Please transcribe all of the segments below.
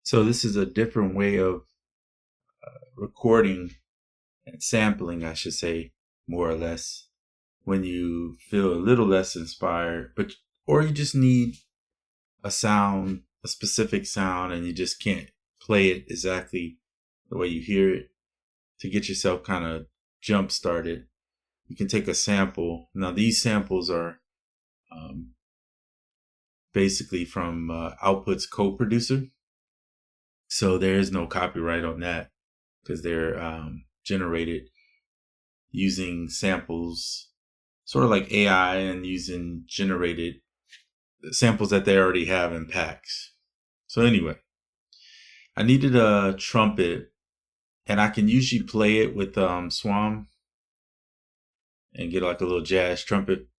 So this is a different way of recording and sampling, I should say, more or less, when you feel a little less inspired, or you just need a sound, a specific sound, and you just can't play it exactly the way you hear it to get yourself kind of jump started. You can take a sample. Now these samples are basically from Output's co-producer. So there is no copyright on that because they're generated using samples, sort of like AI, and using generated samples that they already have in packs. So anyway, I needed a trumpet, and I can usually play it with Swam and get like a little jazz trumpet,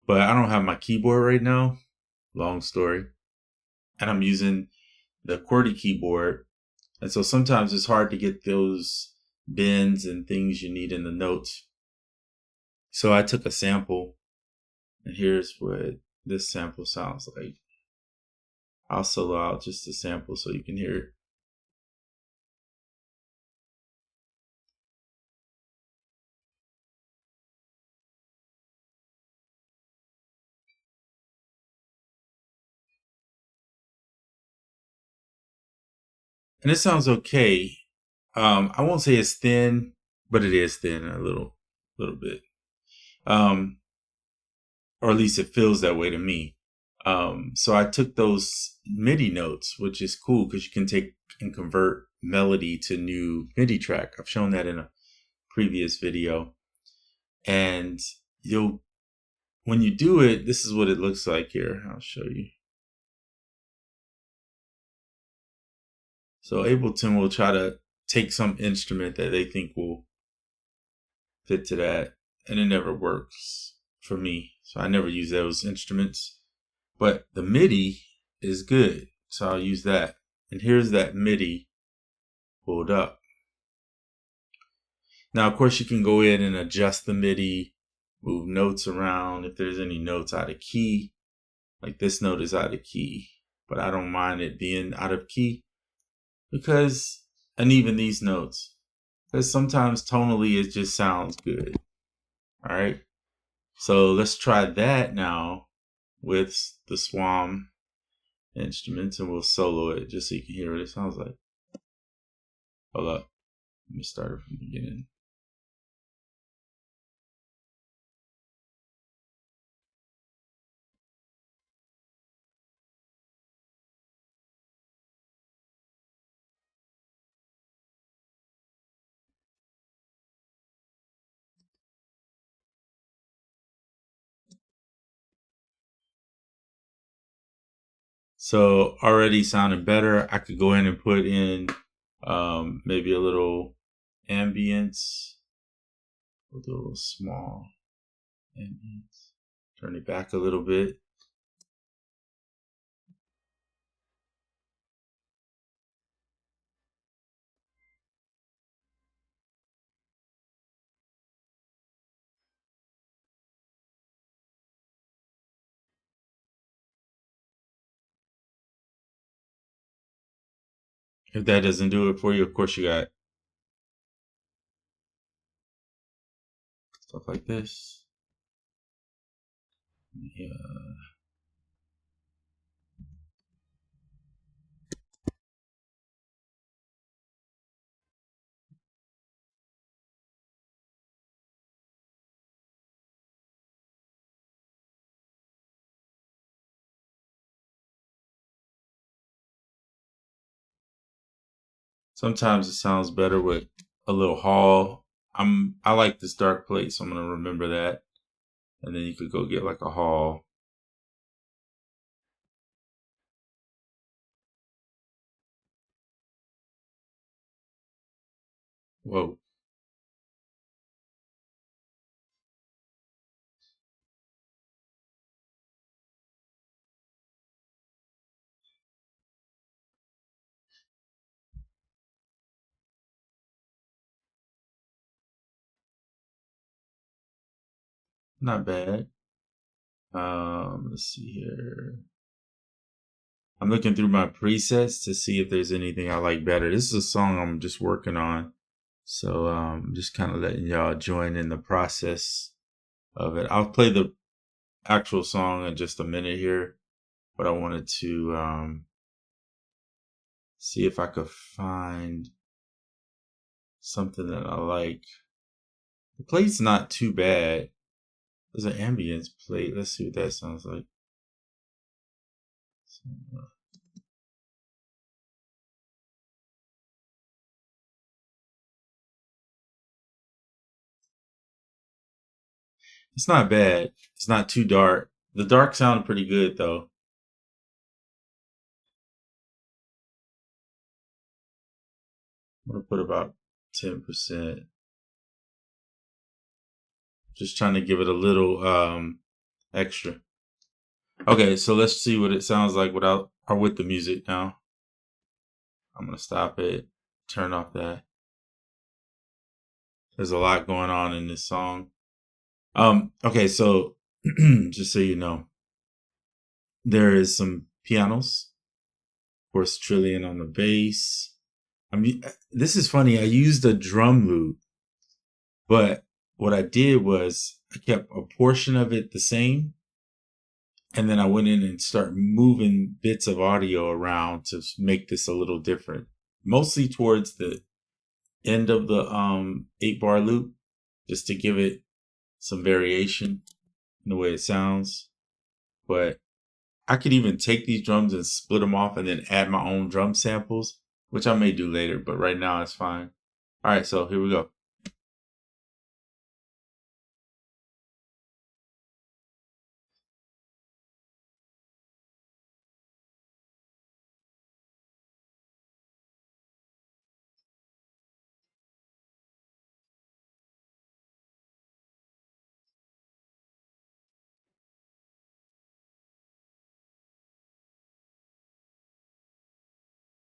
but I don't have my keyboard right now. Long story. And I'm using the QWERTY keyboard. And so sometimes it's hard to get those bends and things you need in the notes. So I took a sample, and here's what this sample sounds like. I'll solo out just a sample so you can hear it. And it sounds okay. I won't say it's thin, but it is thin a little bit. Or at least it feels that way to me. So I took those MIDI notes, which is cool because you can take and convert melody to new MIDI track. I've shown that in a previous video. And when you do it, this is what it looks like here. I'll show you. So Ableton will try to take some instrument that they think will fit to that, and it never works for me. So I never use those instruments. But the MIDI is good, so I'll use that. And here's that MIDI pulled up. Now, of course, you can go in and adjust the MIDI, move notes around if there's any notes out of key. Like this note is out of key, but I don't mind it being out of key because, and even these notes, because sometimes tonally it just sounds good. All right. So let's try that now with the Swam instruments, and we'll solo it just so you can hear what it sounds like. Hold up. Let me start it from the beginning. So already sounding better. I could go in and put in maybe a little ambience, with a little small ambience. Turn it back a little bit. If that doesn't do it for you, of course you got stuff like this. Yeah. Sometimes it sounds better with a little hall. I like this dark plate, so I'm gonna remember that. And then you could go get like a hall. Whoa. Not bad. Let's see here. I'm looking through my presets to see if there's anything I like better. This is a song I'm just working on. So just kind of letting y'all join in the process of it. I'll play the actual song in just a minute here, but I wanted to see if I could find something that I like. The play's not too bad. There's an ambience plate. Let's see what that sounds like. It's not bad. It's not too dark. The dark sounded pretty good though. I'm gonna put about 10%. Just trying to give it a little extra. Okay, so let's see what it sounds like without or with the music now. I'm gonna stop it, turn off that. There's a lot going on in this song. Okay, so just so you know, there is some pianos. Of course, Trillion on the bass. I mean, this is funny. I used a drum loop, but what I did was I kept a portion of it the same, and then I went in and started moving bits of audio around to make this a little different. Mostly towards the end of the 8-bar loop, just to give it some variation in the way it sounds. But I could even take these drums and split them off and then add my own drum samples, which I may do later, but right now it's fine. All right, so here we go.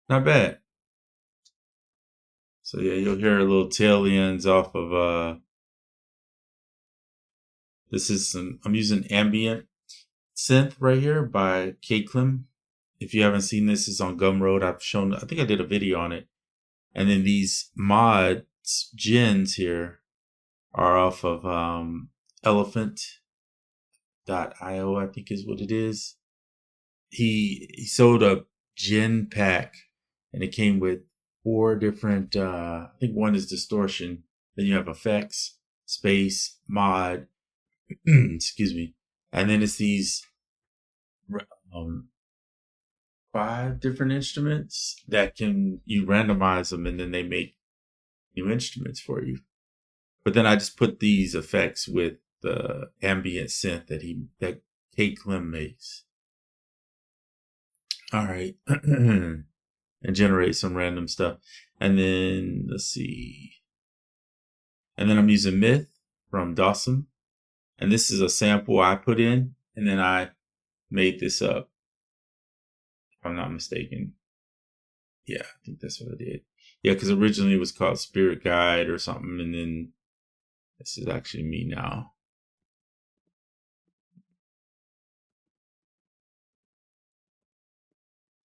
Not bad. So yeah, you'll hear a little tail ends off of this is I'm using ambient synth right here by Klim. If you haven't seen this, it's on Gumroad. I think I did a video on it. And then these mods, gens here, are off of elephant.io, I think is what it is. He sold a gen pack and it came with 4 different I think one is distortion, then you have effects, space, mod, excuse me, and then it's these 5 different instruments that you randomize them and then they make new instruments for you. But then I just put these effects with the ambient synth that Klim makes. All right. And generate some random stuff. And then let's see. And then I'm using Myth from Dawson. And this is a sample I put in, and then I made this up. If I'm not mistaken. Yeah, I think that's what I did. Yeah, because originally it was called Spirit Guide or something, and then this is actually me now.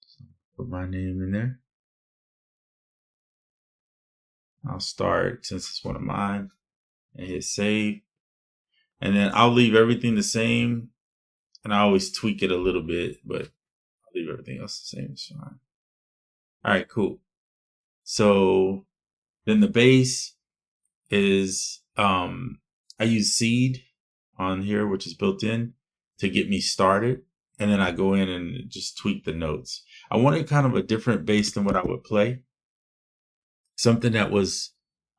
So put my name in there. I'll start since it's one of mine and hit save. And then I'll leave everything the same. And I always tweak it a little bit, but I'll leave everything else the same. It's fine. All right, cool. So then the bass is I use Seed on here, which is built in to get me started. And then I go in and just tweak the notes. I wanted kind of a different bass than what I would play. Something that was,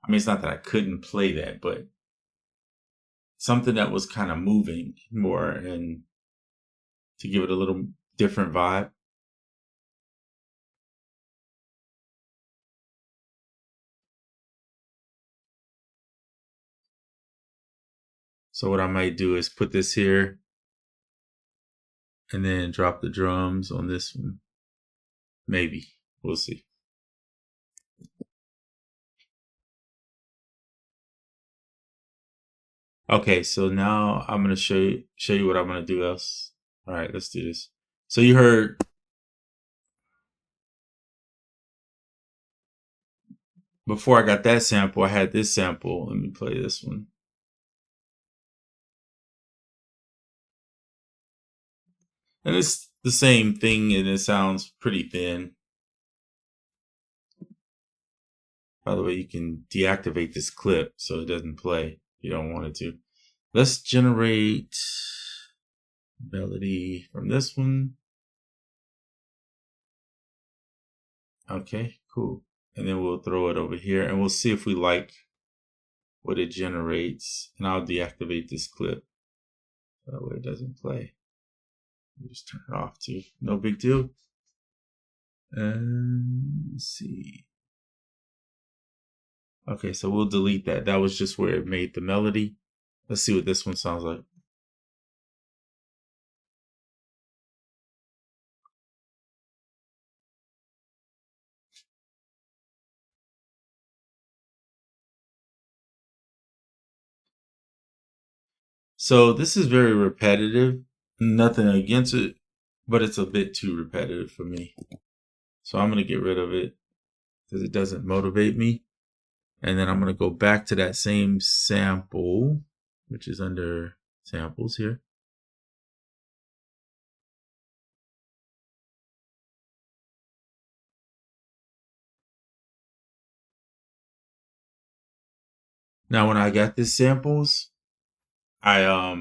I mean, it's not that I couldn't play that, but something that was kind of moving more and to give it a little different vibe. So what I might do is put this here and then drop the drums on this one. Maybe. We'll see. Okay, so now I'm gonna show you what I'm gonna do else. All right, let's do this. So you heard before I got that sample, I had this sample. Let me play this one. And it's the same thing, and it sounds pretty thin. By the way, you can deactivate this clip so it doesn't play if you don't want it to. Let's generate melody from this one. Okay, cool. And then we'll throw it over here and we'll see if we like what it generates. And I'll deactivate this clip. That way it doesn't play. Just turn it off too. No big deal. And let's see. Okay, so we'll delete that. That was just where it made the melody. Let's see what this one sounds like. So this is very repetitive. Nothing against it, but it's a bit too repetitive for me. So I'm going to get rid of it because it doesn't motivate me. And then I'm going to go back to that same sample, which is under samples here. Now, when I got these samples, I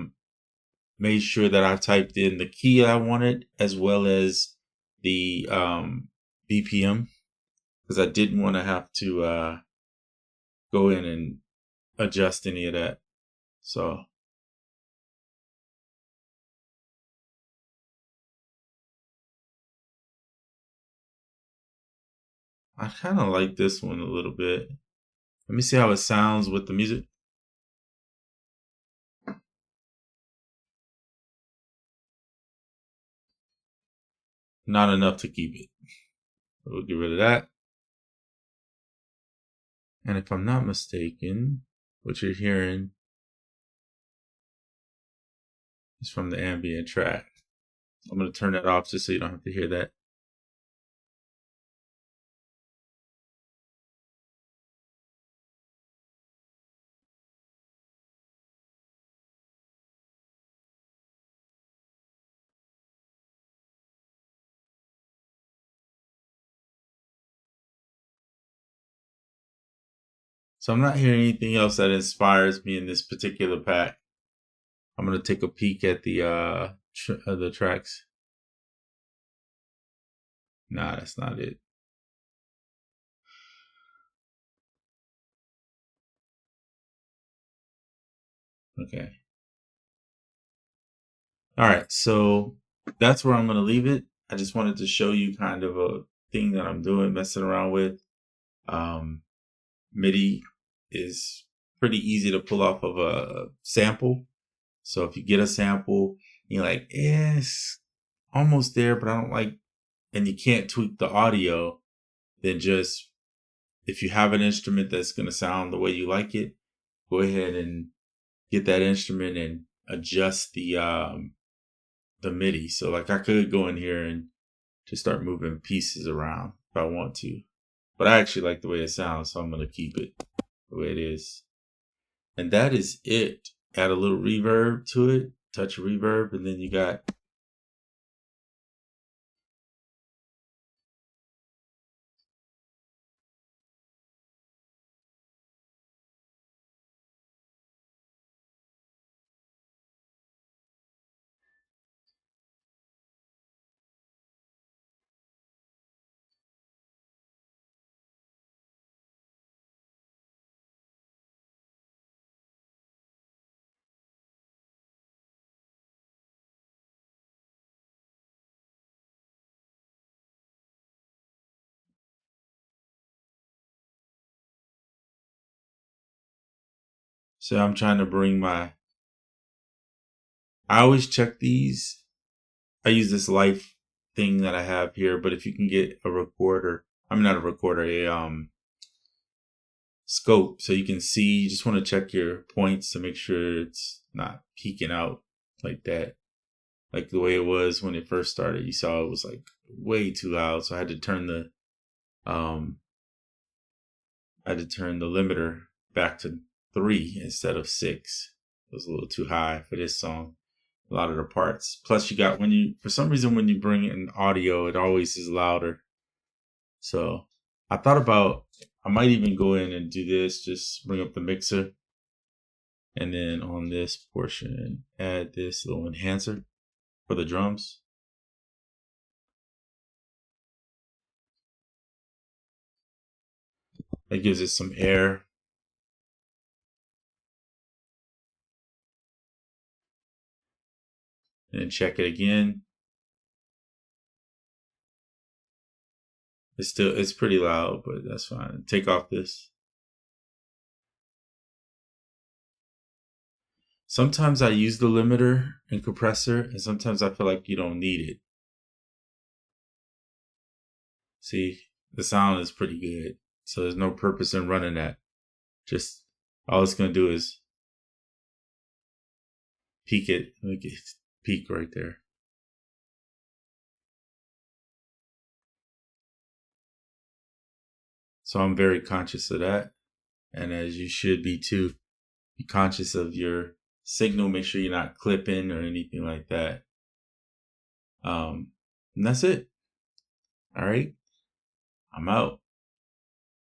made sure that I typed in the key I wanted as well as the BPM, because I didn't want to have to go in and adjust any of that. So I kind of like this one a little bit. Let me see how it sounds with the music. Not enough to keep it. We'll get rid of that. And if I'm not mistaken, what you're hearing is from the ambient track. I'm going to turn that off just so you don't have to hear that. So I'm not hearing anything else that inspires me in this particular pack. I'm going to take a peek at the tracks. Nah, that's not it. Okay. All right, so that's where I'm going to leave it. I just wanted to show you kind of a thing that I'm doing, messing around with. MIDI is pretty easy to pull off of a sample. So if you get a sample, you're like, it's almost there, but I don't like, and you can't tweak the audio, then just, if you have an instrument that's going to sound the way you like it, go ahead and get that instrument and adjust the MIDI. So like I could go in here and just start moving pieces around if I want to, but I actually like the way it sounds, so I'm going to keep it the way it is. And that is it. Add a little reverb to it, touch of reverb, and then you got so I'm trying to bring I always check these. I use this life thing that I have here, but if you can get a recorder, I'm not a recorder, a scope, so you can see, you just want to check your points to make sure it's not peeking out like that. Like the way it was when it first started, you saw it was like way too loud. So I had to turn the I had to turn the limiter back to 3 instead of 6. It was a little too high for this song. A lot of the parts. Plus, you got for some reason, when you bring in audio, it always is louder. So I thought about, I might even go in and do this, just bring up the mixer. And then on this portion, add this little enhancer for the drums. That gives it some air. And then check it again. It's pretty loud, but that's fine. Take off this. Sometimes I use the limiter and compressor, and sometimes I feel like you don't need it. See, the sound is pretty good. So there's no purpose in running that. Just all it's going to do is peak it. Make it peak right there. So I'm very conscious of that. And as you should be too. Be conscious of your signal. Make sure you're not clipping or anything like that. And that's it. All right. I'm out.